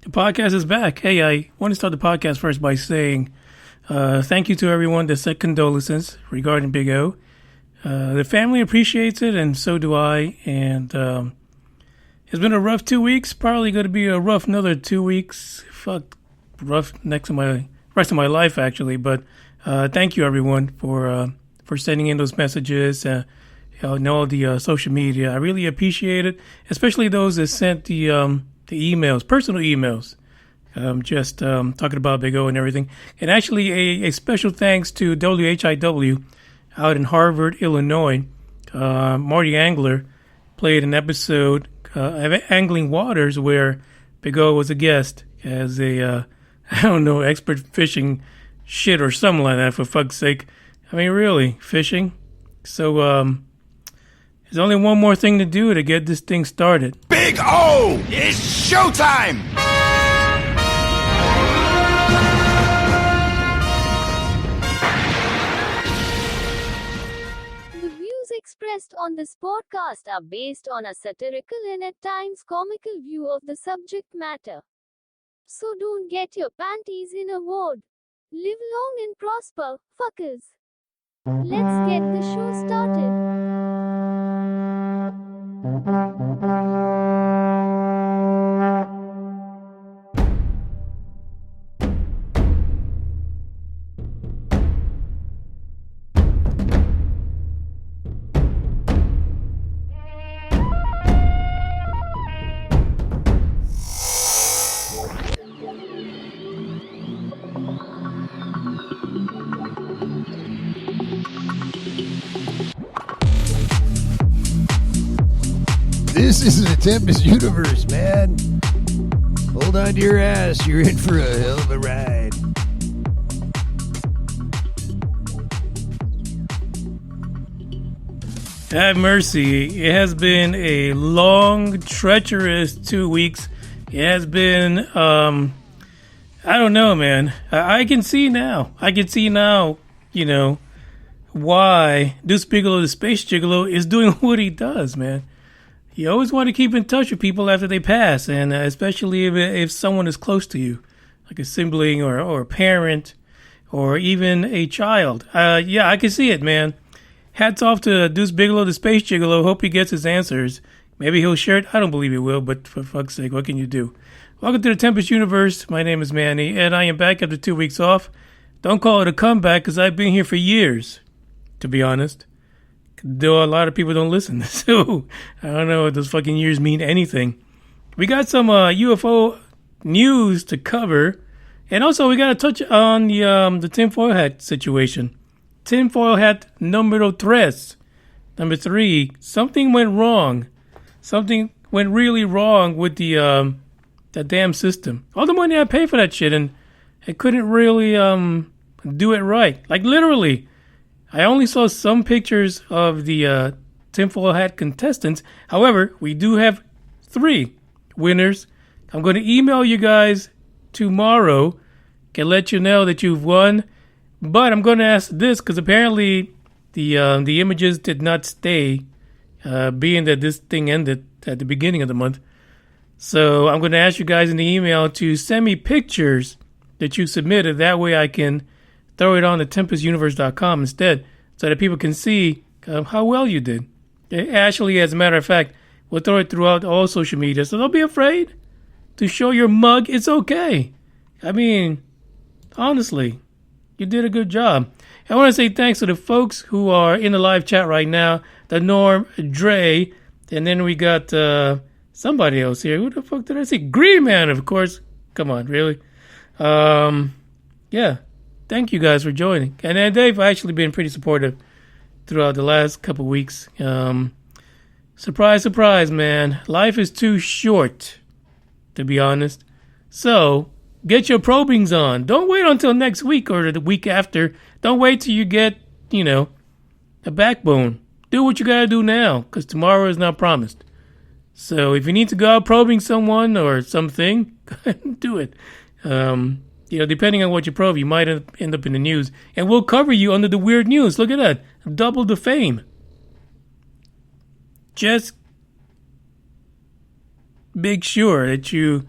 The podcast is back. Hey, I want to start the podcast first by saying thank you to everyone that sent condolences regarding Big O. The family appreciates it, and so do I. And it's been a rough 2 weeks. Probably going to be a rough another 2 weeks. Rough rest of my life, actually. But thank you, everyone, for sending in those messages. And all the social media. I really appreciate it, especially those that sent the emails, personal emails, just talking about Big O and everything. And actually, a special thanks to WHIW out in Harvard, Illinois. Marty Angler played an episode of Angling Waters where Big O was a guest as a, expert fishing shit or something like that, for fuck's sake. I mean, really, fishing. So, there's only one more thing to do to get this thing started. Big O! It's showtime! The views expressed on this podcast are based on a satirical and at times comical view of the subject matter. So don't get your panties in a wad. Live long and prosper, fuckers. Let's get the show started. This isn't a Tempest universe, man. Hold on to your ass. You're in for a hell of a ride. Have mercy. It has been a long, treacherous 2 weeks. It has been, I don't know, man. I can see now. Why Deuce Bigelow, the Space Gigolo, is doing what he does, man. You always want to keep in touch with people after they pass, and especially if someone is close to you, like a sibling or a parent or even a child. Yeah, I can see it, man. Hats off to Deuce Bigelow, the Space Gigolo. Hope he gets his answers. Maybe he'll share it. I don't believe he will, but for fuck's sake, what can you do? Welcome to the Tempest Universe. My name is Manny, and I am back after 2 weeks off. Don't call it a comeback, because I've been here for years, to be honest. Though a lot of people don't listen, so I don't know if those fucking years mean anything. We got some UFO news to cover, and also we got to touch on the tinfoil hat situation. Tinfoil hat numero tres. Number 3, something went wrong. Something went really wrong with the damn system. All the money I paid for that shit, and I couldn't really do it right. Like, literally. I only saw some pictures of the tinfoil hat contestants. However, we do have 3 winners. I'm going to email you guys tomorrow and let you know that you've won. But I'm going to ask this because apparently the images did not stay, being that this thing ended at the beginning of the month. So I'm going to ask you guys in the email to send me pictures that you submitted. That way I can throw it on to TempestUniverse.com instead so that people can see how well you did. Actually, as a matter of fact, we'll throw it throughout all social media. So don't be afraid to show your mug. It's okay. I mean, honestly, you did a good job. I want to say thanks to the folks who are in the live chat right now. The Norm, Dre, and then we got somebody else here. Who the fuck did I see? Green Man, of course. Come on, really? Yeah. Thank you guys for joining. And then they've actually been pretty supportive throughout the last couple weeks. Surprise, surprise, man. Life is too short, to be honest. So, get your probings on. Don't wait until next week or the week after. Don't wait till you get, a backbone. Do what you gotta do now, because tomorrow is not promised. So, if you need to go out probing someone or something, go ahead and do it. Depending on what you probe, you might end up in the news. And we'll cover you under the weird news. Look at that. Double the fame. Just make sure that you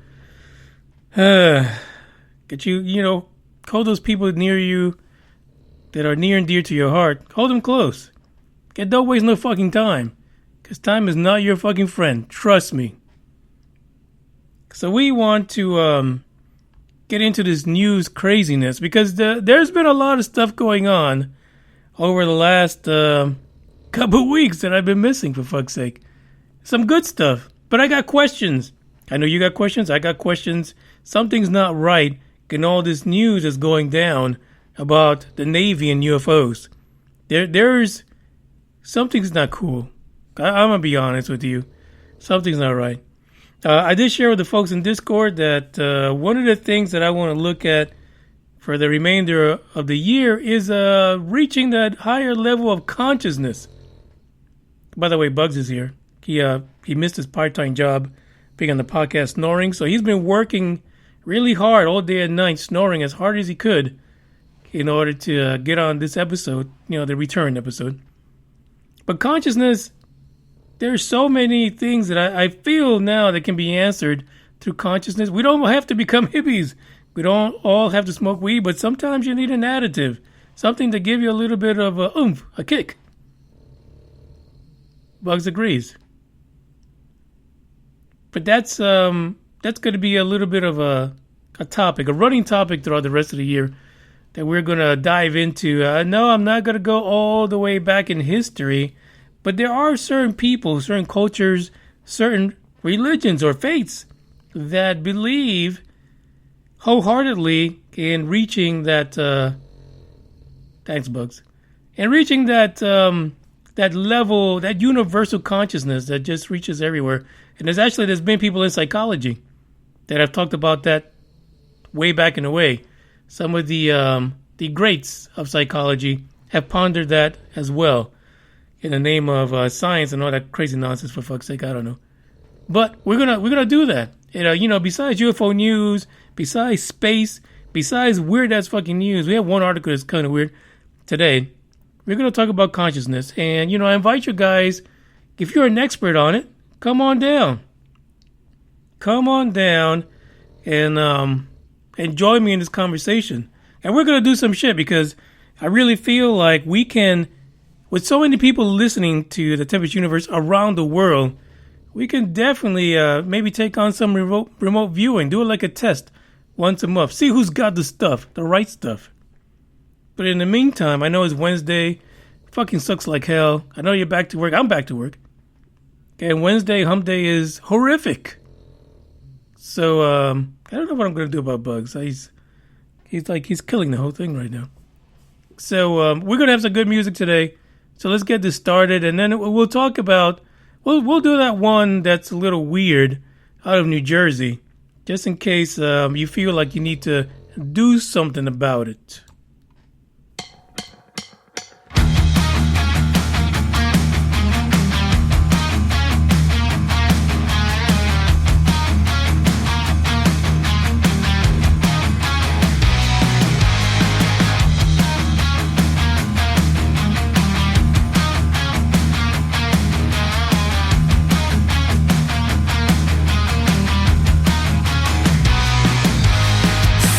Get hold those people near you that are near and dear to your heart. Hold them close. Don't waste no fucking time. Because time is not your fucking friend. Trust me. So we want to get into this news craziness because there's been a lot of stuff going on over the last couple weeks that I've been missing, for fuck's sake. Some good stuff. But I got questions. I know you got questions. I got questions. Something's not right in all this news that's going down about the Navy and UFOs. There's something's not cool. I'm going to be honest with you. Something's not right. I did share with the folks in Discord that one of the things that I want to look at for the remainder of the year is reaching that higher level of consciousness. By the way, Bugs is here. He missed his part-time job being on the podcast snoring, so he's been working really hard all day and night, snoring as hard as he could in order to get on this episode, the return episode. But consciousness, there's so many things that I feel now that can be answered through consciousness. We don't have to become hippies. We don't all have to smoke weed, but sometimes you need an additive, something to give you a little bit of a oomph, a kick. Bugs agrees. But that's going to be a little bit of a topic, a running topic throughout the rest of the year that we're going to dive into. No, I'm not going to go all the way back in history, but there are certain people, certain cultures, certain religions or faiths that believe wholeheartedly in reaching that. Thanks, Bugs. And reaching that level, that universal consciousness that just reaches everywhere. And there's been people in psychology that have talked about that way back in the way. Some of the greats of psychology have pondered that as well in the name of science and all that crazy nonsense, for fuck's sake. I don't know. But we're gonna do that. Besides UFO news, besides space, besides weird ass fucking news, we have one article that's kind of weird today. We're gonna talk about consciousness, and I invite you guys, if you're an expert on it, come on down. Come on down and join me in this conversation. And we're gonna do some shit because I really feel like we can, with so many people listening to the Tempest Universe around the world, we can definitely maybe take on some remote viewing. Do it like a test once a month. See who's got the stuff, the right stuff. But in the meantime, I know it's Wednesday. Fucking sucks like hell. I know you're back to work. I'm back to work. Okay, and Wednesday, hump day is horrific. So, I don't know what I'm going to do about Bugs. He's killing the whole thing right now. So, we're going to have some good music today. So let's get this started, and then we'll talk about, we'll do that one that's a little weird out of New Jersey, just in case you feel like you need to do something about it.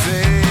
Savior,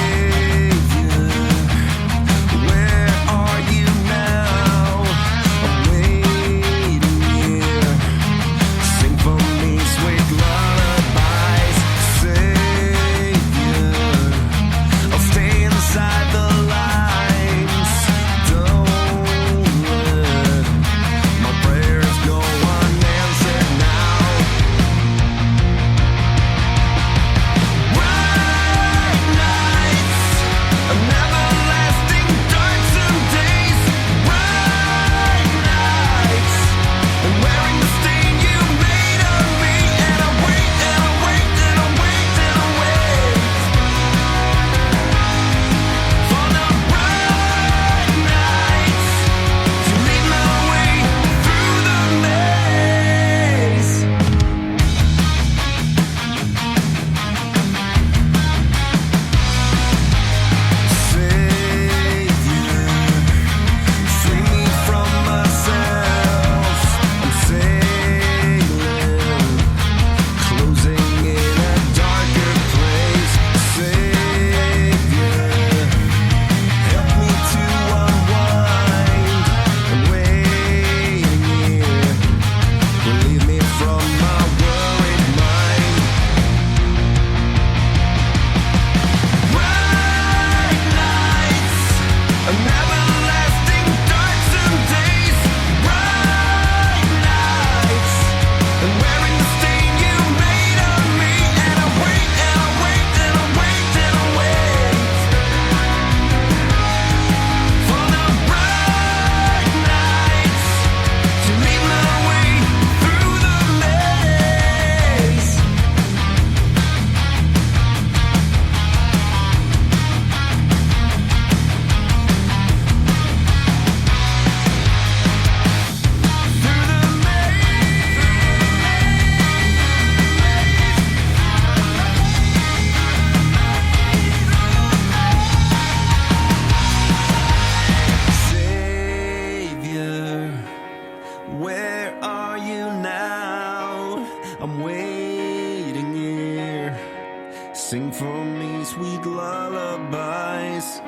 Sing for me sweet lullabies.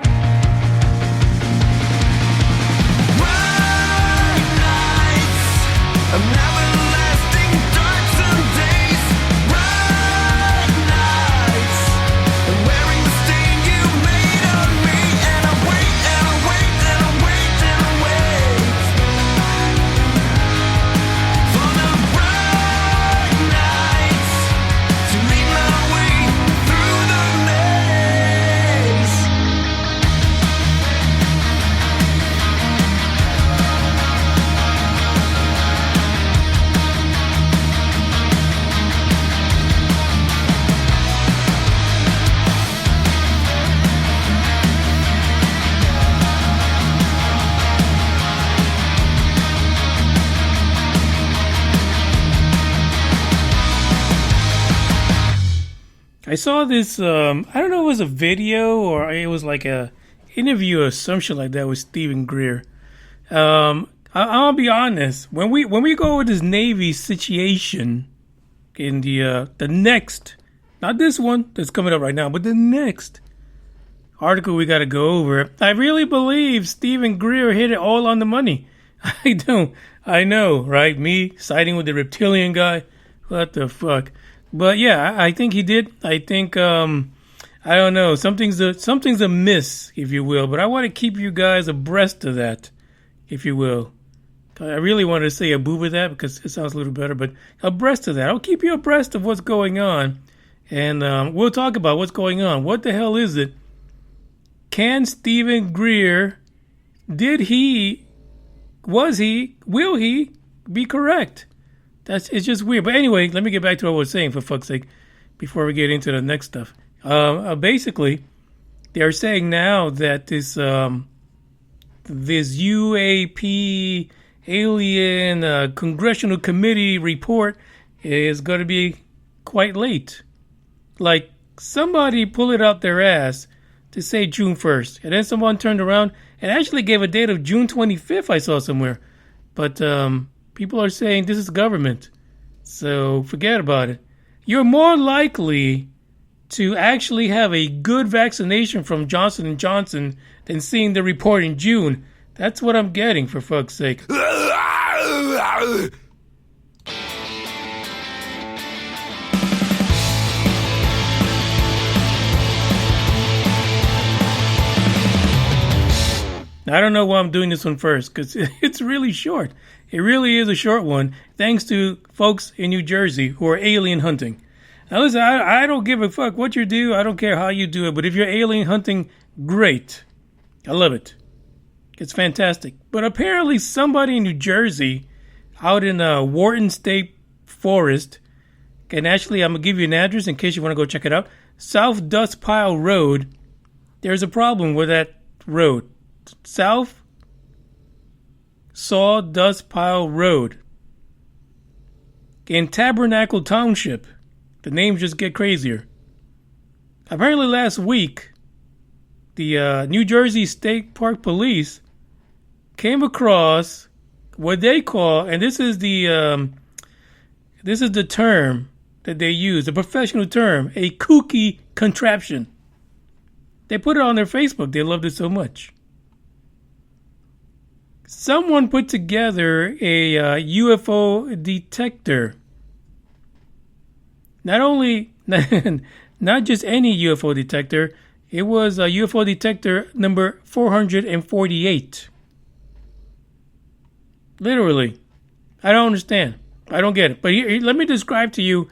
Bright nights of everlasting dark days. Bright nights and wearing the stain you made on me. And I wait and I wait and I wait and I wait for the bright nights to lead my way through the maze. I saw this, I don't know if it was a video or it was like a interview or some shit like that with Stephen Greer. I'll be honest. When we go with this Navy situation in the next, not this one that's coming up right now, but the next article we got to go over, I really believe Stephen Greer hit it all on the money. I don't. I know, right? Me siding with the reptilian guy. What the fuck? But yeah, I think he did. I think I don't know. Something's amiss, if you will. But I want to keep you guys abreast of that, if you will. I really wanted to say above with that because it sounds a little better, but abreast of that. I'll keep you abreast of what's going on, and we'll talk about what's going on. What the hell is it? Can Stephen Greer, will he be correct? It's just weird. But anyway, let me get back to what I was saying, for fuck's sake, before we get into the next stuff. Basically, they're saying now that this UAP alien congressional committee report is going to be quite late. Like, somebody pulled it out their ass to say June 1st. And then someone turned around and actually gave a date of June 25th, I saw somewhere. But people are saying this is government, so forget about it. You're more likely to actually have a good vaccination from Johnson & Johnson than seeing the report in June. That's what I'm getting, for fuck's sake. I don't know why I'm doing this one first, because it's really short. It really is a short one, thanks to folks in New Jersey who are alien hunting. Now listen, I don't give a fuck what you do. I don't care how you do it. But if you're alien hunting, great. I love it. It's fantastic. But apparently somebody in New Jersey, out in Wharton State Forest, and actually I'm going to give you an address in case you want to go check it out. South Dust Pile Road. There's a problem with that road. South Sawdust Pile Road in Tabernacle Township. The names just get crazier. Apparently last week, the New Jersey State Park Police came across what they call, and this is the term that they use, the professional term, a kooky contraption. They put it on their Facebook. They loved it so much. Someone put together a UFO detector. Not just any UFO detector. It was a UFO detector number 448. Literally. I don't understand. I don't get it. But here, let me describe to you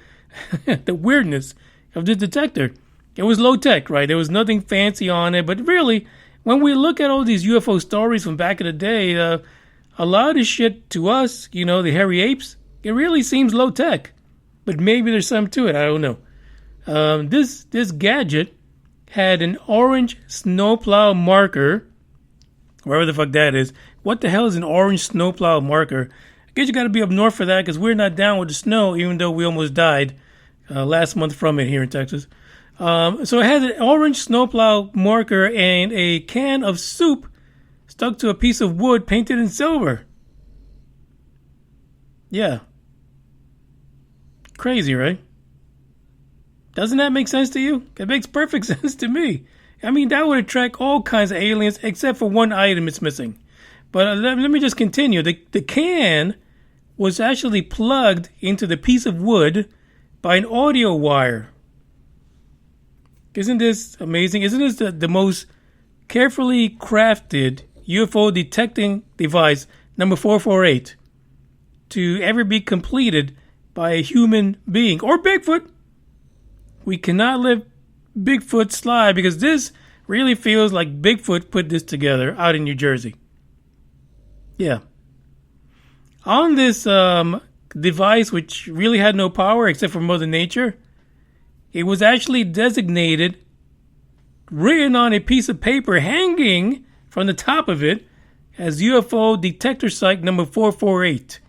the weirdness of this detector. It was low tech, right? There was nothing fancy on it. But really, when we look at all these UFO stories from back in the day, a lot of this shit to us, the hairy apes, it really seems low tech. But maybe there's something to it. I don't know. This gadget had an orange snowplow marker, wherever the fuck that is. What the hell is an orange snowplow marker? I guess you got to be up north for that because we're not down with the snow, even though we almost died last month from it here in Texas. So it has an orange snowplow marker and a can of soup stuck to a piece of wood painted in silver. Yeah. Crazy, right? Doesn't that make sense to you? It makes perfect sense to me. I mean, that would attract all kinds of aliens except for one item it's missing. But let me just continue. The can was actually plugged into the piece of wood by an audio wire. Isn't this amazing? Isn't this the most carefully crafted UFO detecting device number 448 to ever be completed by a human being or Bigfoot? We cannot let Bigfoot slide because this really feels like Bigfoot put this together out in New Jersey. Yeah. On this device, which really had no power except for Mother Nature, it was actually designated, written on a piece of paper hanging from the top of it, as UFO Detector Site number 448.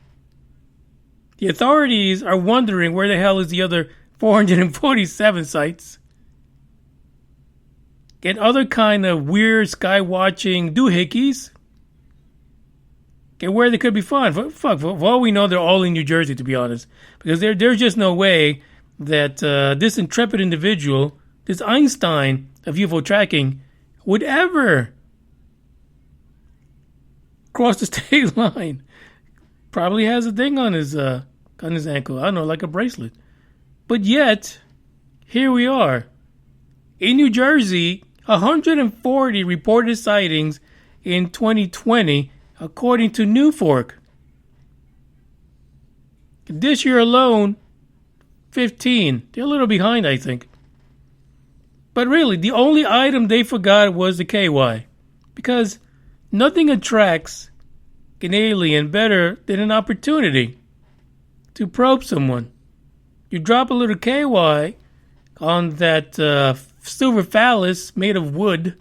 The authorities are wondering where the hell is the other 447 sites and other kind of weird sky watching doohickeys and where they could be found. For all we know, they're all in New Jersey, to be honest, because there's just no way that this intrepid individual, this Einstein of UFO tracking, would ever cross the state line. Probably has a thing on his ankle. I don't know, like a bracelet. But yet, here we are. In New Jersey, 140 reported sightings in 2020, according to New Fork. This year alone, 15. They're a little behind, I think. But really, the only item they forgot was the KY. Because nothing attracts an alien better than an opportunity to probe someone. You drop a little KY on that silver phallus made of wood.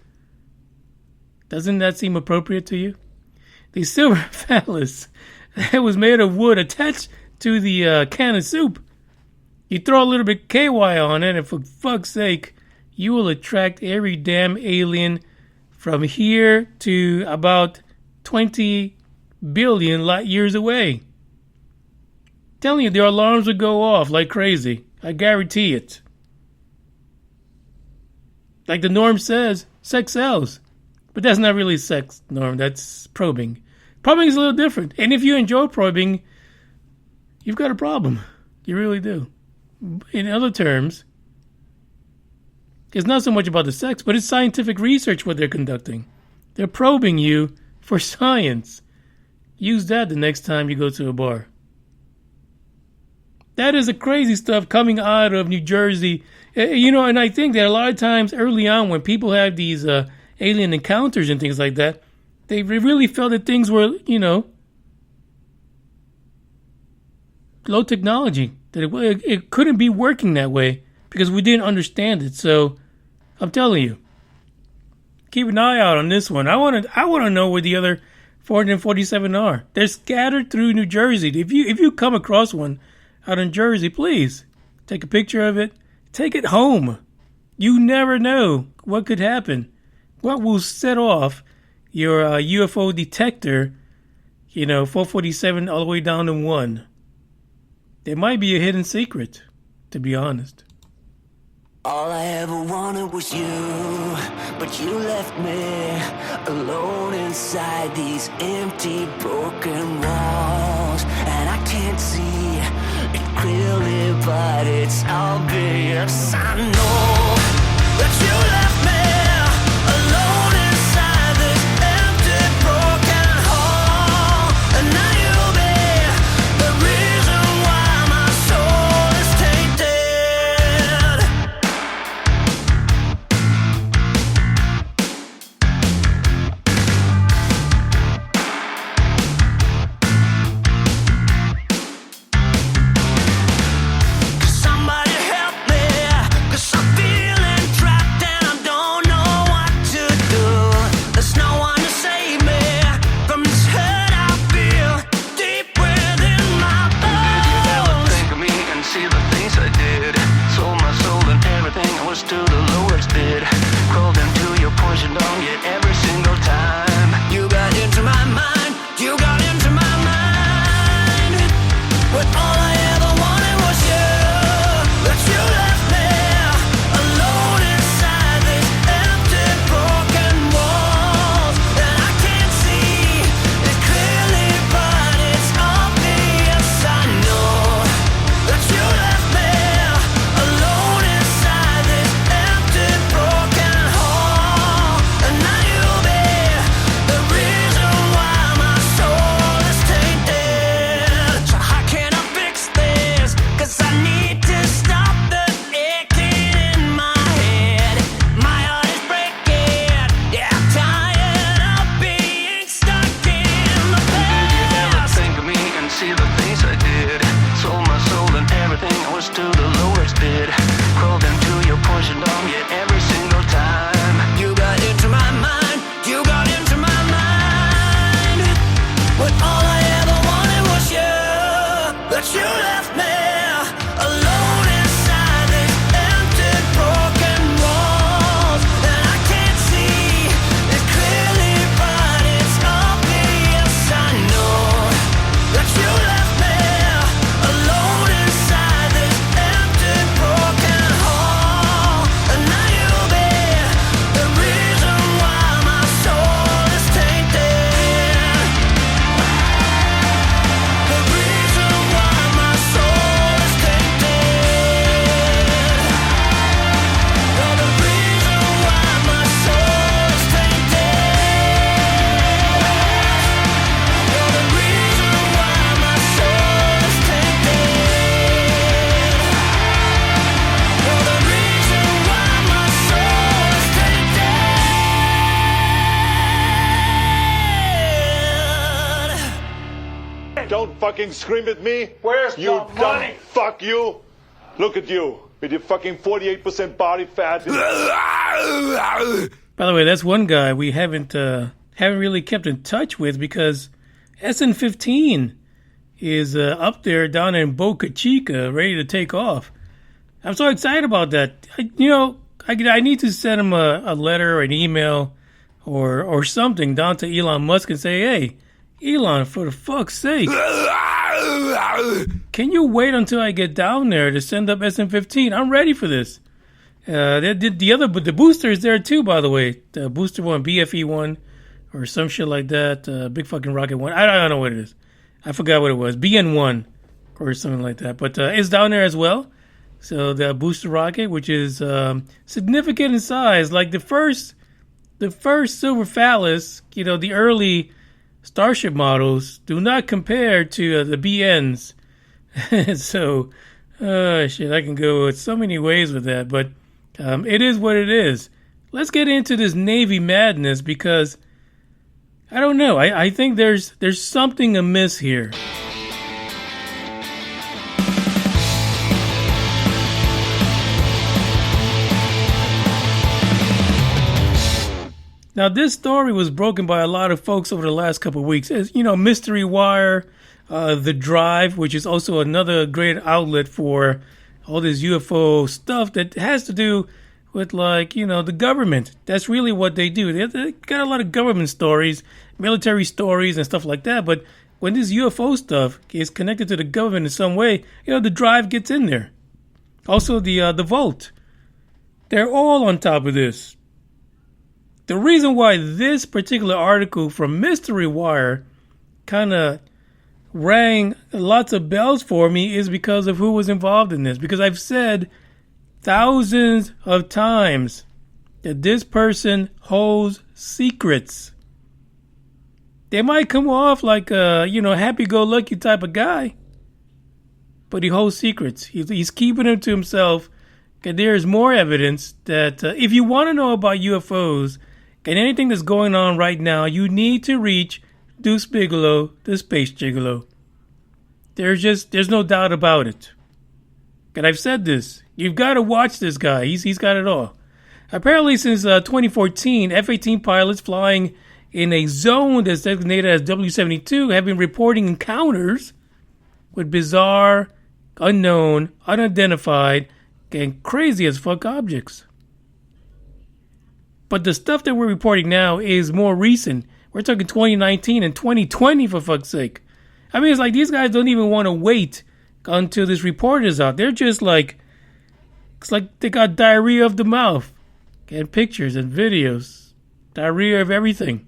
Doesn't that seem appropriate to you? The silver phallus that was made of wood attached to the can of soup. You throw a little bit of KY on it, and for fuck's sake, you will attract every damn alien from here to about 20 billion light years away. Telling you, their alarms would go off like crazy. I guarantee it. Like the norm says, sex sells. But that's not really sex, Norm. That's probing. Probing is a little different. And if you enjoy probing, you've got a problem. You really do. In other terms, it's not so much about the sex, but it's scientific research what they're conducting. They're probing you for science. Use that the next time you go to a bar. That is the crazy stuff coming out of New Jersey. You know, and I think that a lot of times early on when people have these alien encounters and things like that, they really felt that things were, you know, low technology. That it couldn't be working that way because we didn't understand it. So I'm telling you, keep an eye out on this one. I want to know where the other 447 are. They're scattered through New Jersey. If you come across one out in Jersey, please take a picture of it. Take it home. You never know what could happen. What will set off your UFO detector, 447 all the way down to 1. There might be a hidden secret, to be honest. All I ever wanted was you, but you left me alone inside these empty, broken walls. And I can't see it clearly, but it's obvious. I know that you left me alone inside this empty, broken hall. And now you'll be the reason why my soul is tainted. Somebody help me, 'cause fucking scream at me? Where's you the dumb money? fuck you. Look at you with your fucking 48% body fat. By the way, that's one guy we haven't really kept in touch with because SN15 is up there down in Boca Chica, ready to take off. I'm so excited about that. I need to send him a letter or an email or something down to Elon Musk and say, hey, Elon, for the fuck's sake, can you wait until I get down there to send up SN15? I'm ready for this. The booster is there too, by the way. The booster one, BFE one, or some shit like that. Big fucking rocket one. I don't know what it is. I forgot what it was. BN1 or something like that. But it's down there as well. So the booster rocket, which is significant in size, like the first Silver Phallus, the early Starship models do not compare to the BNs. So, shit, I can go so many ways with that, but it is what it is. Let's get into this Navy madness because I don't know. I think there's something amiss here. Now, this story was broken by a lot of folks over the last couple of weeks. As you know, Mystery Wire, The Drive, which is also another great outlet for all this UFO stuff that has to do with, the government. That's really what they do. They got a lot of government stories, military stories, and stuff like that. But when this UFO stuff is connected to the government in some way, The Drive gets in there. Also, the Vault. They're all on top of this. The reason why this particular article from Mystery Wire kind of rang lots of bells for me is because of who was involved in this. Because I've said thousands of times that this person holds secrets. They might come off like a, happy-go-lucky type of guy, but he holds secrets. He's keeping them to himself. And there's more evidence that if you want to know about UFOs, and anything that's going on right now, you need to reach Deuce Bigalow, the Space Gigolo. There's no doubt about it. And I've said this. You've got to watch this guy. He's got it all. Apparently, since 2014, F-18 pilots flying in a zone that's designated as W72 have been reporting encounters with bizarre, unknown, unidentified, and crazy as fuck objects. But the stuff that we're reporting now is more recent. We're talking 2019 and 2020, for fuck's sake. I mean, it's like these guys don't even want to wait until this report is out. They're just it's like they got diarrhea of the mouth. And pictures and videos. Diarrhea of everything.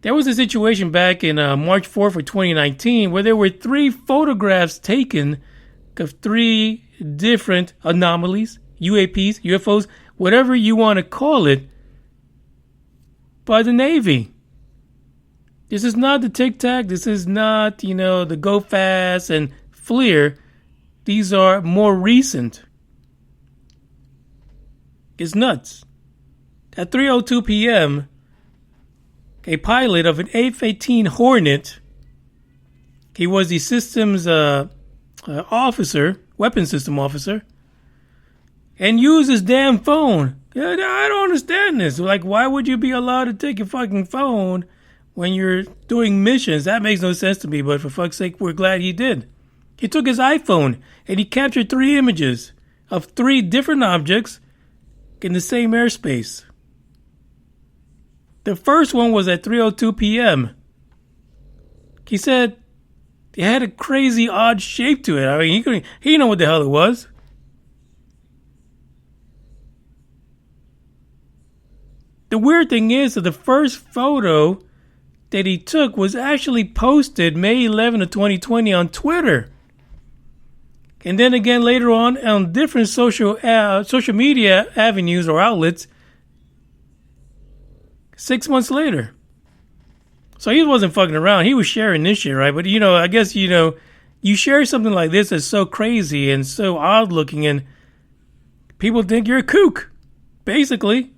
There was a situation back in March 4th of 2019 where there were 3 photographs taken of 3 different anomalies, UAPs, UFOs, whatever you want to call it, by the Navy. This is not the Tic Tac. This is not, the Go Fast and FLIR. These are more recent. It's nuts. At 3:02 p.m., a pilot of an F-18 Hornet, he was the systems officer, weapons system officer, and use his damn phone. I don't understand this. Like, why would you be allowed to take your fucking phone when you're doing missions? That makes no sense to me, but for fuck's sake, we're glad he did. He took his iPhone and he captured 3 images of 3 different objects in the same airspace. The first one was at 3:02 p.m. He said it had a crazy odd shape to it. I mean, he didn't know what the hell it was. The weird thing is that the first photo that he took was actually posted May 11 of 2020 on Twitter. And then again later on different social media avenues or outlets 6 months later. So he wasn't fucking around. He was sharing this shit, right? But, I guess, you share something like this that's so crazy and so odd looking and people think you're a kook, basically.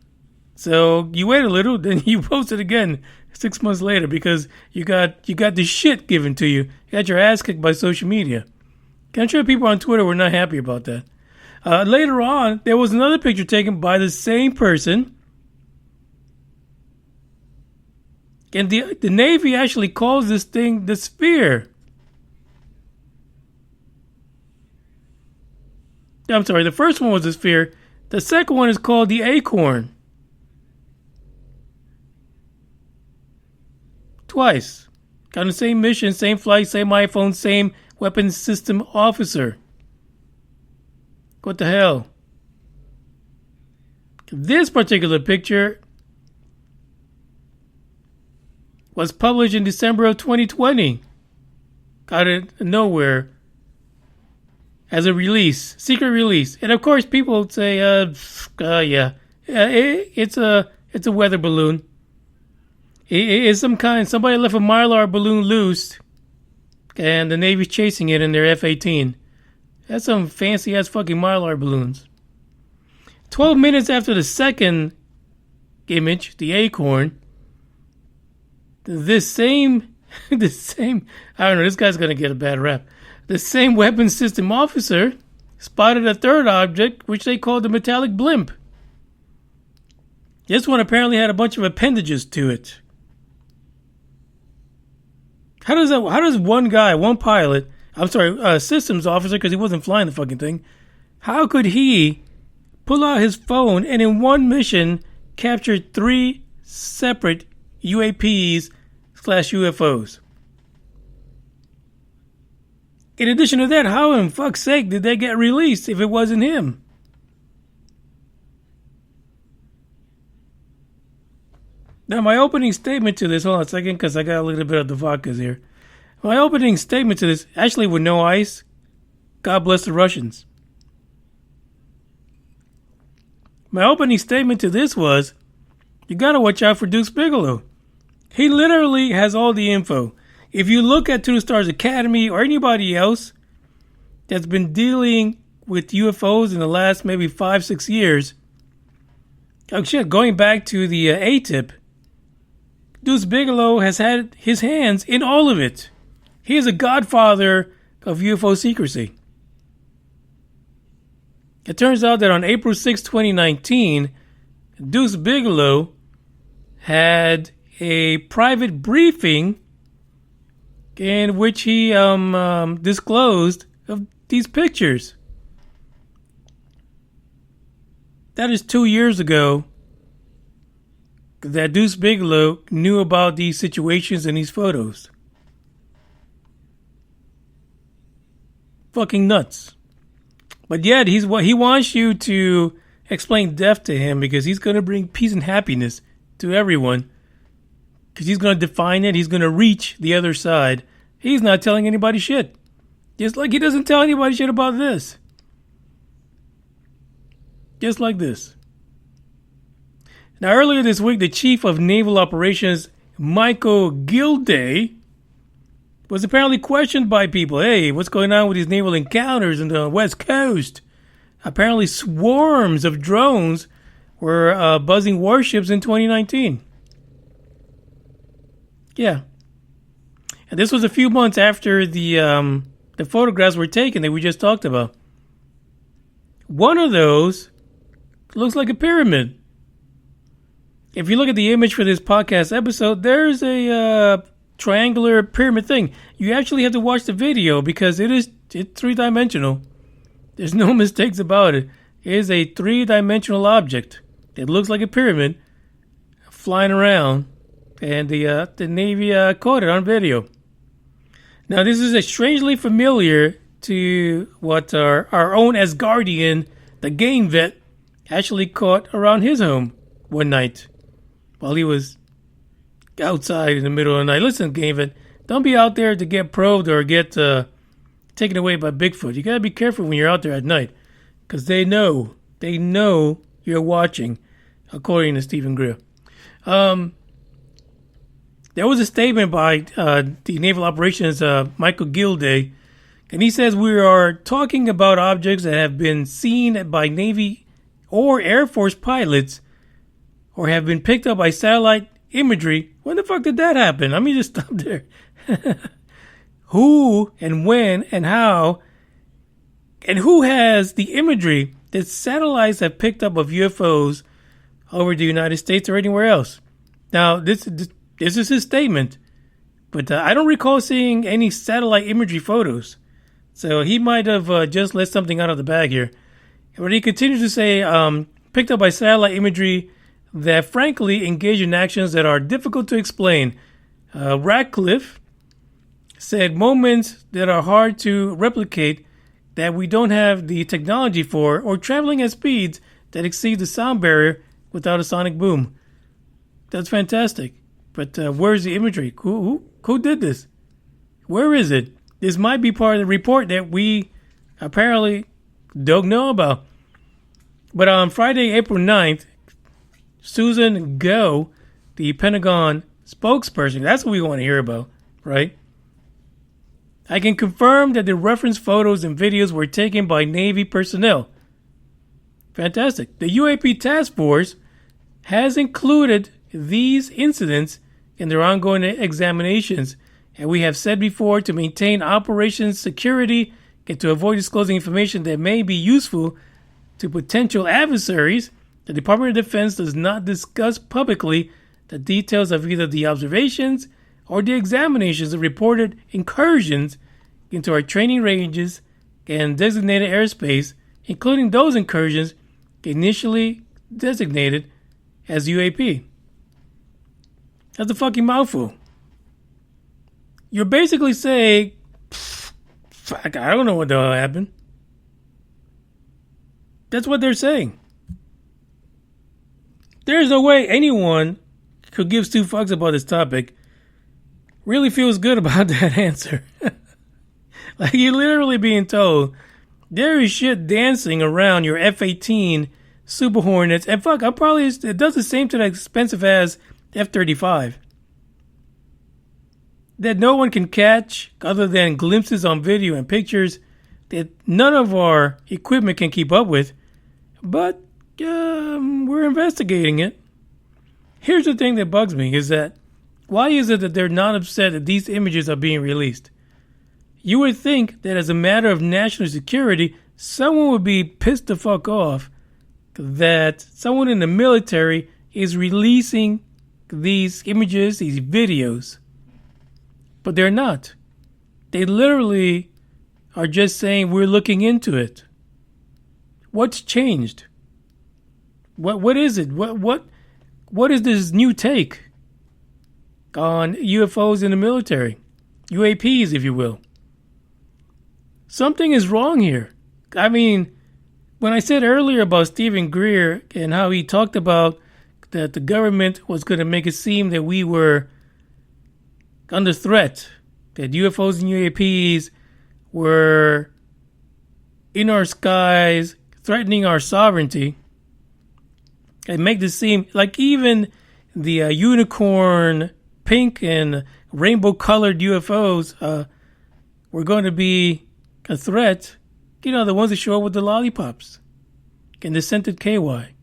So you wait a little, then you post it again 6 months later because you got the shit given to you. You got your ass kicked by social media. I'm sure people on Twitter were not happy about that. Later on, there was another picture taken by the same person. And the Navy actually calls this thing the sphere. I'm sorry, the first one was the sphere. The second one is called the acorn. Twice. On the same mission, same flight, same iPhone, same weapons system officer. What the hell? This particular picture was published in December of 2020. Out of nowhere. As a release. Secret release. And of course people say, yeah. It's a weather balloon. It's some kind. Somebody left a Mylar balloon loose. And the Navy's chasing it in their F-18. That's some fancy-ass fucking Mylar balloons. 12 minutes after the second image, the acorn, the same, I don't know, this guy's going to get a bad rap. The same weapons system officer spotted a third object, which they called the metallic blimp. This one apparently had a bunch of appendages to it. How does one guy, one pilot, systems officer, because he wasn't flying the fucking thing, how could he pull out his phone and in one mission capture 3 separate UAPs/UFOs? In addition to that, how in fuck's sake did they get released if it wasn't him? Now, my opening statement to this, hold on a second, because I got a little bit of the vodkas here. My opening statement to this, actually with no ice, God bless the Russians. My opening statement to this was, you gotta watch out for Deuce Bigalow. He literally has all the info. If you look at To the Stars Academy or anybody else that's been dealing with UFOs in the last maybe 5-6 years, going back to the A-tip, Deuce Bigalow has had his hands in all of it. He is a godfather of UFO secrecy. It turns out that on April 6, 2019, Deuce Bigalow had a private briefing in which he disclosed of these pictures. That is 2 years ago that Deuce Bigalow knew about these situations and these photos. Fucking nuts. But yet he wants you to explain death to him because he's going to bring peace and happiness to everyone. Because he's going to define it. He's going to reach the other side. He's not telling anybody shit. Just like he doesn't tell anybody shit about this. Just like this. Now, earlier this week, the Chief of Naval Operations, Michael Gilday, was apparently questioned by people. Hey, what's going on with these naval encounters in the West Coast? Apparently, swarms of drones were buzzing warships in 2019. Yeah. And this was a few months after the photographs were taken that we just talked about. One of those looks like a pyramid. If you look at the image for this podcast episode, there's a triangular pyramid thing. You actually have to watch the video because it's 3-dimensional. There's no mistakes about it. It is a 3-dimensional object. It looks like a pyramid flying around. And the Navy caught it on video. Now, this is strangely familiar to what our own Asgardian, the game vet, actually caught around his home one night while he was outside in the middle of the night. Listen, game vet, don't be out there to get probed or get taken away by Bigfoot. You got to be careful when you're out there at night because they know you're watching, according to Stephen Greer. There was a statement by the Naval Operations Michael Gilday, and he says we are talking about objects that have been seen by Navy or Air Force pilots or have been picked up by satellite imagery. When the fuck did that happen? Let me just stop there. Who and when and how and who has the imagery that satellites have picked up of UFOs over the United States or anywhere else? Now, this is his statement, but I don't recall seeing any satellite imagery photos. So he might have just let something out of the bag here. But he continues to say, picked up by satellite imagery that frankly engage in actions that are difficult to explain. Radcliffe said moments that are hard to replicate, that we don't have the technology for, or traveling at speeds that exceed the sound barrier without a sonic boom. That's fantastic. But where's the imagery? Who did this? Where is it? This might be part of the report that we apparently don't know about. But on Friday, April 9th, Susan Go, the Pentagon spokesperson, that's what we want to hear about, right? I can confirm that the reference photos and videos were taken by Navy personnel. Fantastic. The UAP task force has included these incidents in their ongoing examinations, and we have said before, to maintain operations security and to avoid disclosing information that may be useful to potential adversaries, the Department of Defense does not discuss publicly the details of either the observations or the examinations of reported incursions into our training ranges and designated airspace, including those incursions initially designated as UAP. That's a fucking mouthful. You're basically saying, fuck, I don't know what the hell happened. That's what they're saying. There's no way anyone who gives two fucks about this topic really feels good about that answer. Like, you're literally being told there is shit dancing around your F-18 Super Hornets, and fuck, it does the same to the expensive as F-35. That no one can catch other than glimpses on video and pictures that none of our equipment can keep up with. But we're investigating it. Here's the thing that bugs me is that why is it that they're not upset that these images are being released? You would think that as a matter of national security, someone would be pissed the fuck off that someone in the military is releasing these images, these videos. But they're not. They literally are just saying we're looking into it. What's changed? What is it? What is this new take on UFOs in the military? UAPs, if you will. Something is wrong here. I mean, when I said earlier about Stephen Greer and how he talked about that the government was going to make it seem that we were under threat, that UFOs and UAPs were in our skies, threatening our sovereignty, and make this seem like even the unicorn, pink, and rainbow-colored UFOs were going to be a threat. You know, the ones that show up with the lollipops and the scented KY.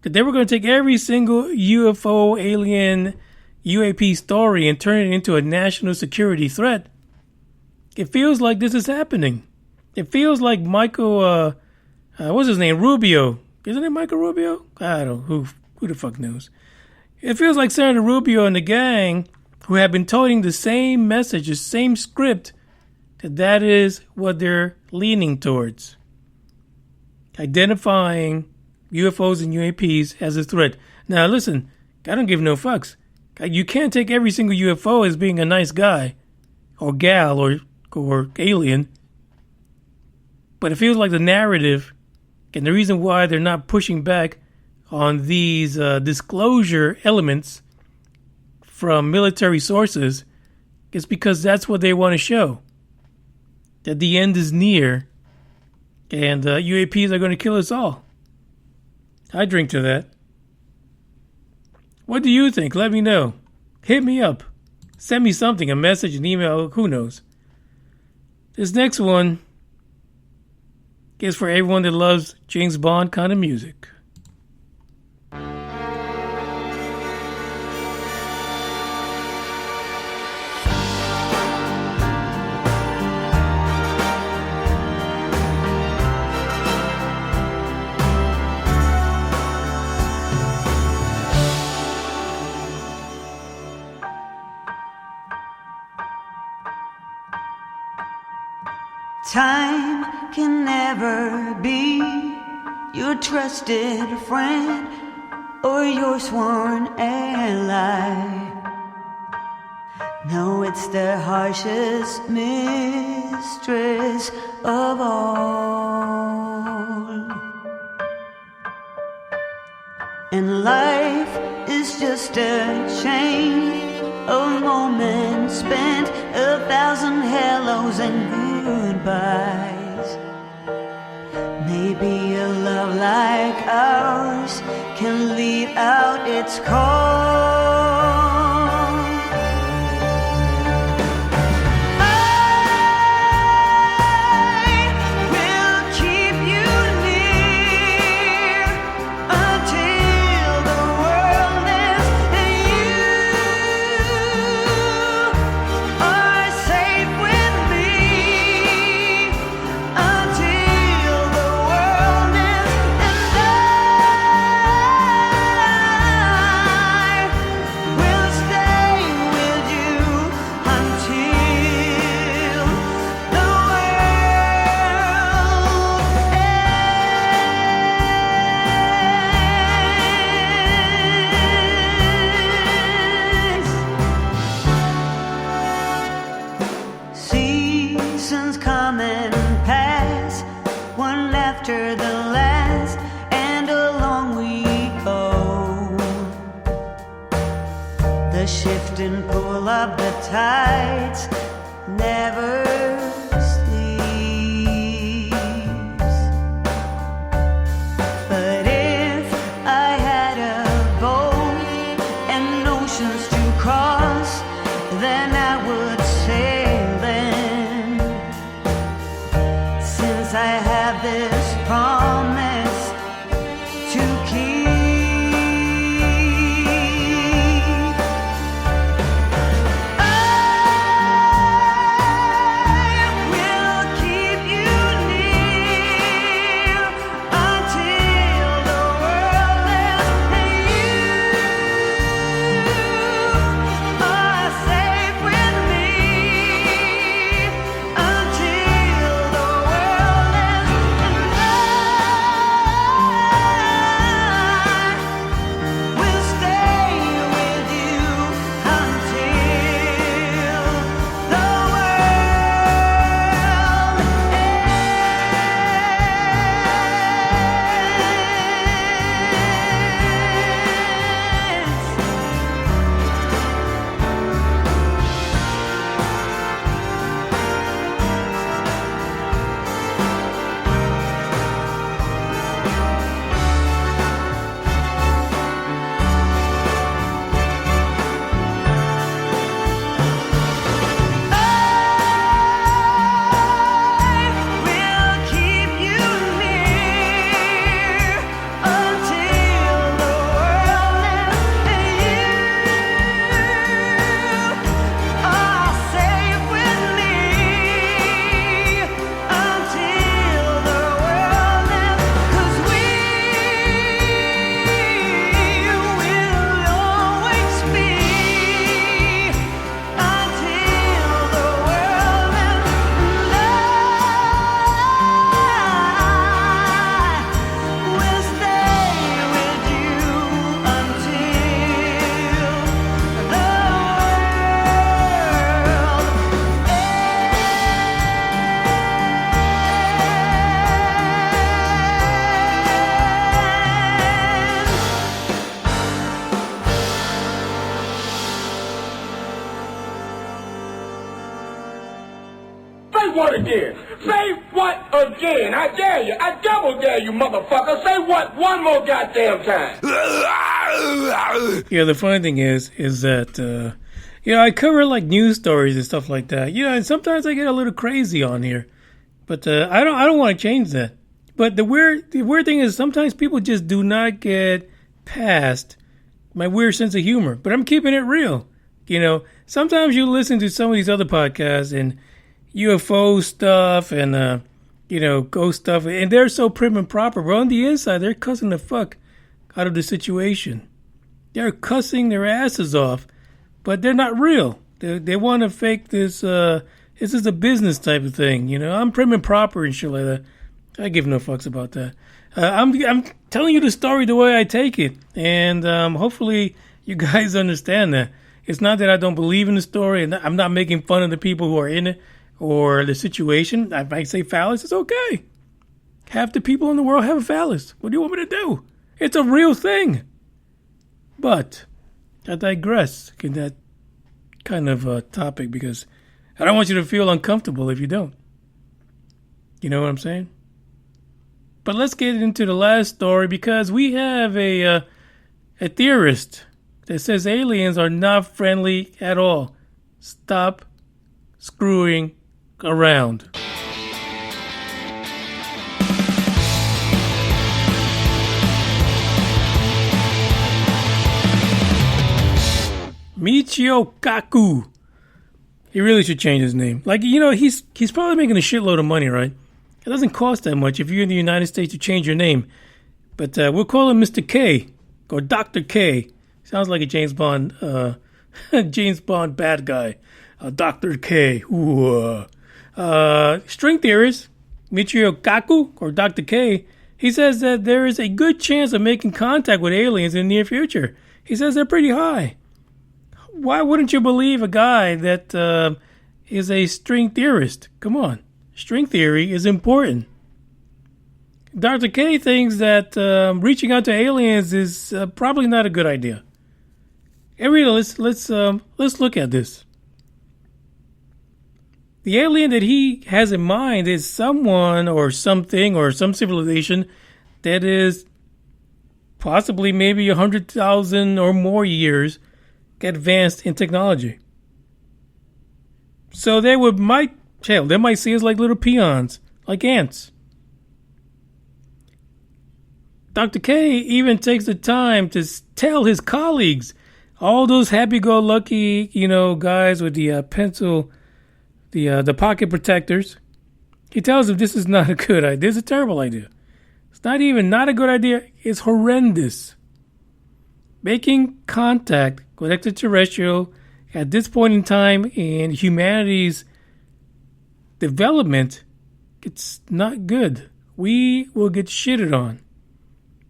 That they were going to take every single UFO, alien, UAP story and turn it into a national security threat. It feels like this is happening. It feels like Michael, what's his name? Rubio. Isn't it Michael Rubio? I don't know. Who the fuck knows? It feels like Senator Rubio and the gang who have been toting the same message, the same script, that is what they're leaning towards. Identifying UFOs and UAPs as a threat. Now listen, I don't give no fucks. You can't take every single UFO as being a nice guy or gal or alien. But it feels like the narrative and the reason why they're not pushing back on these disclosure elements from military sources is because that's what they want to show. That the end is near and UAPs are going to kill us all. I drink to that. What do you think? Let me know. Hit me up. Send me something, a message, an email, who knows. This next one is for everyone that loves James Bond kind of music. Time can never be your trusted friend or your sworn ally. No, it's the harshest mistress of all. And life is just a chain of moments spent, 1,000 hellos and goodbyes. Maybe a love like ours can leave out its call. Seasons come and pass, one after the last, and along we go. The shift and pull of the tides never sleeps. But if I had a boat and oceans to cross, then I would sail them. Since I have this promise to keep, I will keep you near until the world ends and you are safe with me until the world ends, and I will stay with you until the will keep you near until the world ends and you are safe with me until the world ends, 'cause we will always be until the world ends, and I will stay with you until the Say what again? Say what again? I dare you. I double dare you, motherfucker. Say what one more goddamn time. Yeah, the funny thing is that, I cover like news stories and stuff like that. And sometimes I get a little crazy on here, but I don't want to change that. But the weird thing is sometimes people just do not get past my weird sense of humor. But I'm keeping it real. Sometimes you listen to some of these other podcasts and UFO stuff and ghost stuff, and they're so prim and proper, but on the inside they're cussing the fuck out of the situation. They're cussing their asses off, but they're not real. They want to fake this This is a business type of thing, you know. I'm prim and proper and shit like that. I give no fucks about that. I'm telling you the story the way I take it, and hopefully you guys understand that. It's not that I don't believe in the story, and I'm not making fun of the people who are in it or the situation. I might say phallus. It's okay. Half the people in the world have a phallus. What do you want me to do? It's a real thing. But I digress in that kind of topic because I don't want you to feel uncomfortable if you don't. You know what I'm saying? But let's get into the last story because we have a theorist that says aliens are not friendly at all. Stop screwing around. Michio Kaku. He really should change his name. Like, you know, he's probably making a shitload of money, right? It doesn't cost that much if you're in the United States to change your name. But we'll call him Mr. K or Dr. K. Sounds like a James Bond bad guy. Dr. K. String theorist Michio Kaku or Dr. K. He says that there is a good chance of making contact with aliens in the near future. He says they're pretty high. Why wouldn't you believe a guy that is a string theorist? Come on. String theory is important. Dr. K thinks that reaching out to aliens is probably not a good idea. And really, let's look at this. The alien that he has in mind is someone or something or some civilization that is possibly maybe 100,000 or more years advanced in technology. So they might see us like little peons, like ants. Dr. K even takes the time to tell his colleagues, all those happy-go-lucky, you know, guys with the pencil, the pocket protectors. He tells them this is not a good idea. This is a terrible idea. It's not a good idea. It's horrendous. Making contact with extraterrestrial at this point in time in humanity's development, it's not good. We will get shitted on.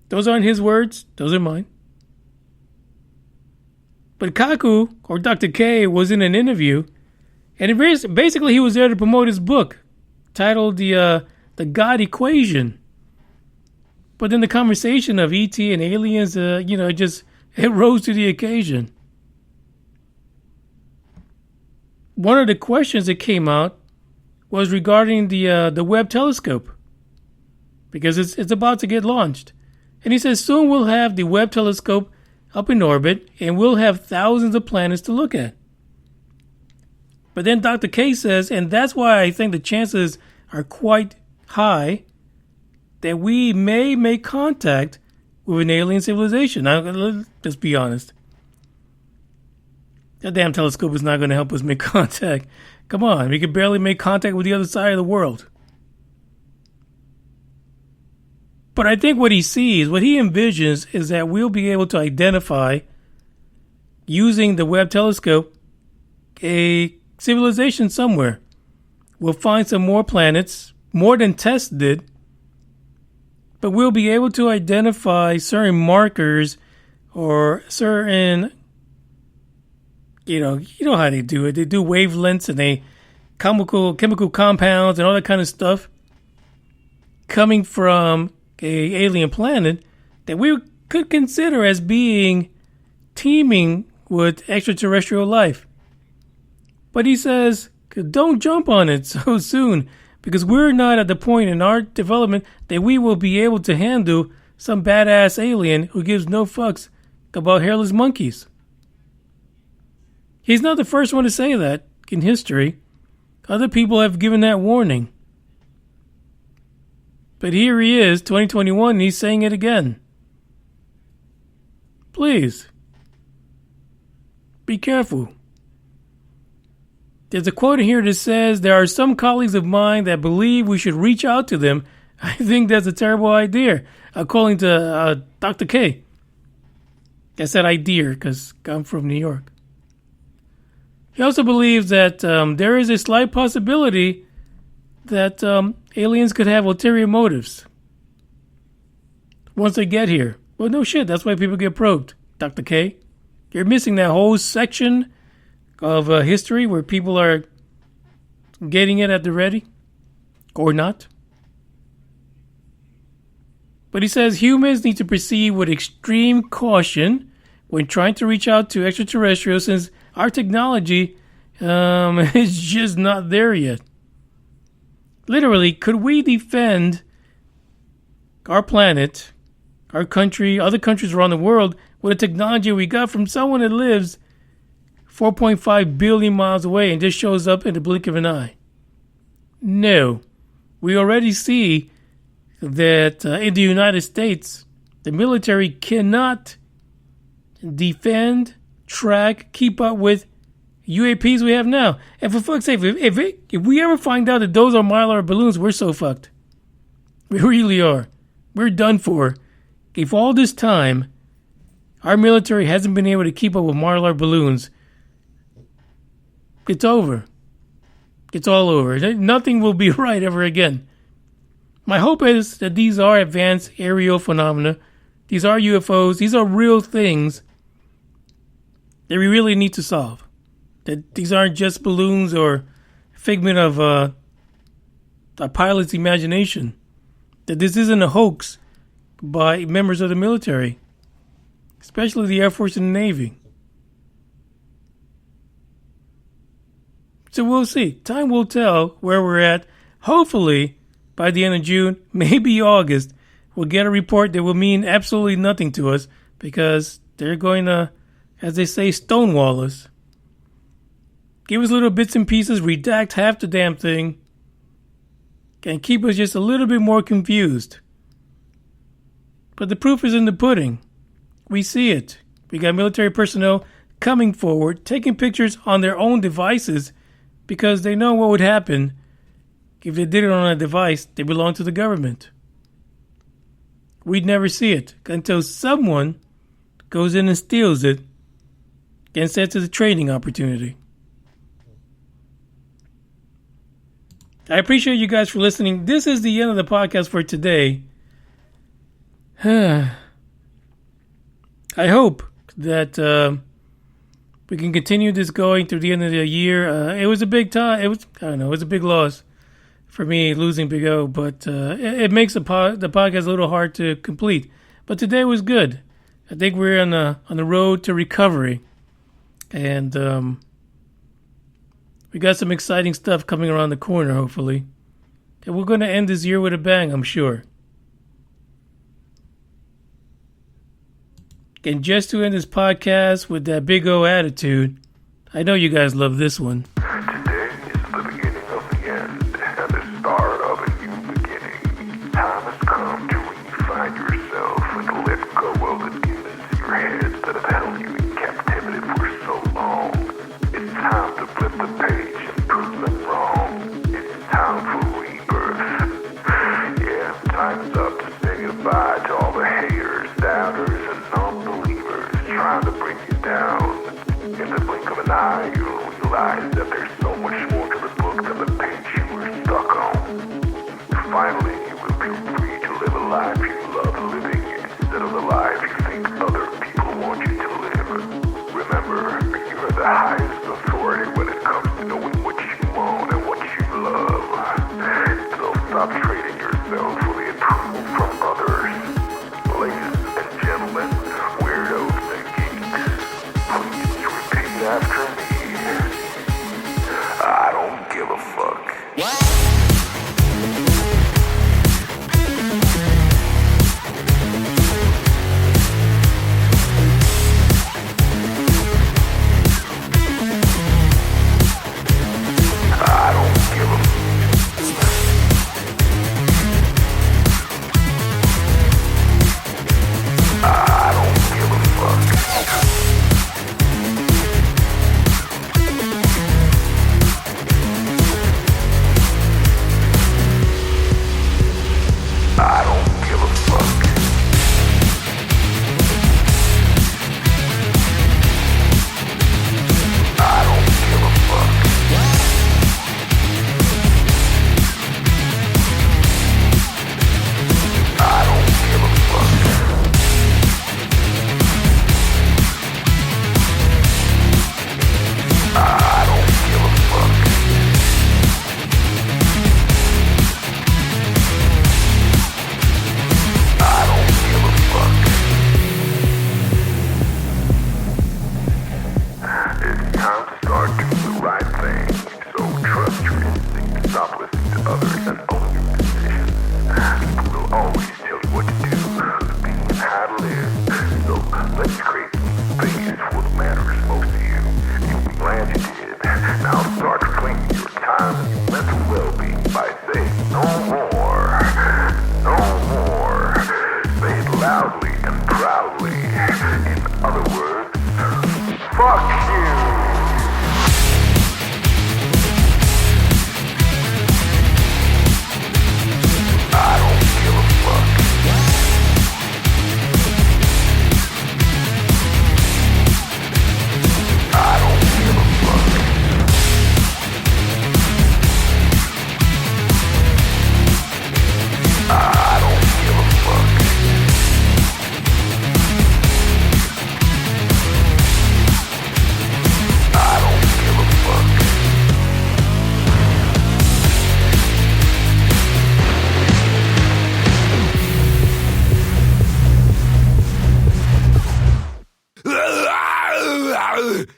Those aren't his words. Those are mine. But Kaku, or Dr. K, was in an interview, and basically he was there to promote his book, titled The God Equation. But then the conversation of ET and aliens, it rose to the occasion. One of the questions that came out was regarding the Webb telescope, because it's about to get launched. And he says soon we'll have the Webb telescope up in orbit and we'll have thousands of planets to look at. But then Dr. K says, and that's why I think the chances are quite high that we may make contact with an alien civilization. Now, let's be honest. That damn telescope is not going to help us make contact. Come on, we can barely make contact with the other side of the world. But I think what he sees, what he envisions, is that we'll be able to identify, using the Webb telescope, a civilization somewhere. We'll find some more planets, more than Tess did, but we'll be able to identify certain markers or certain, you know how they do it. They do wavelengths and they chemical compounds and all that kind of stuff coming from a alien planet that we could consider as being teeming with extraterrestrial life. But he says, don't jump on it so soon, because we're not at the point in our development that we will be able to handle some badass alien who gives no fucks about hairless monkeys. He's not the first one to say that in history. Other people have given that warning. But here he is, 2021, and he's saying it again. Please, be careful. There's a quote in here that says, there are some colleagues of mine that believe we should reach out to them. I think that's a terrible idea, according to Dr. K. I said idea because I'm from New York. He also believes that there is a slight possibility that aliens could have ulterior motives once they get here. Well, no shit. That's why people get probed, Dr. K. You're missing that whole section of history where people are getting it at the ready, or not. But he says humans need to proceed with extreme caution when trying to reach out to extraterrestrials, since our technology is just not there yet. Literally, could we defend our planet, our country, other countries around the world with the technology we got from someone that lives 4.5 billion miles away and just shows up in the blink of an eye? No. We already see that in the United States, the military cannot defend, track, keep up with UAPs we have now. And for fuck's sake, if we ever find out that those are Mylar balloons, we're so fucked. We really are. We're done for. If all this time our military hasn't been able to keep up with Mylar balloons, it's over. It's all over. Nothing will be right ever again. My hope is that these are advanced aerial phenomena. These are UFOs. These are real things that we really need to solve. That these aren't just balloons or figment of a pilot's imagination. That this isn't a hoax by members of the military, especially the Air Force and the Navy. So we'll see. Time will tell where we're at. Hopefully, by the end of June, maybe August, we'll get a report that will mean absolutely nothing to us, because they're going to, as they say, stonewall us. Give us little bits and pieces, redact half the damn thing, and keep us just a little bit more confused. But the proof is in the pudding. We see it. We got military personnel coming forward, taking pictures on their own devices, because they know what would happen if they did it on a device that belonged to the government. We'd never see it until someone goes in and steals it and sets it as a trading opportunity. I appreciate you guys for listening. This is the end of the podcast for today. I hope that we can continue this going through the end of the year. It was a big time. It was a big loss for me losing Big O, but it makes the podcast a little hard to complete. But today was good. I think we're on the road to recovery, and we got some exciting stuff coming around the corner, hopefully. And we're going to end this year with a bang, I'm sure. And just to end this podcast with that Big O attitude, I know you guys love this one. Today is the beginning of the end and the start of a new beginning. Time has come to refine yourself and let go of the demons in your head that have held you in captivity for so long. It's time to flip the page and prove them wrong. It's time for rebirth. Yeah, time's up to say goodbye to all the haters, doubters, and non-believers trying to bring you down. In the blink of an eye, you'll realize that there's so much more to the book than the page you were stuck on. Finally, you will be free to live a life you love living instead of the life you think other people want you to live. Remember, you are the highest authority when it comes to knowing what you want and what you love. So stop trading yourself for the approval from others. Ladies and gentlemen, weirdos and geeks, please repeat after me. Ugh.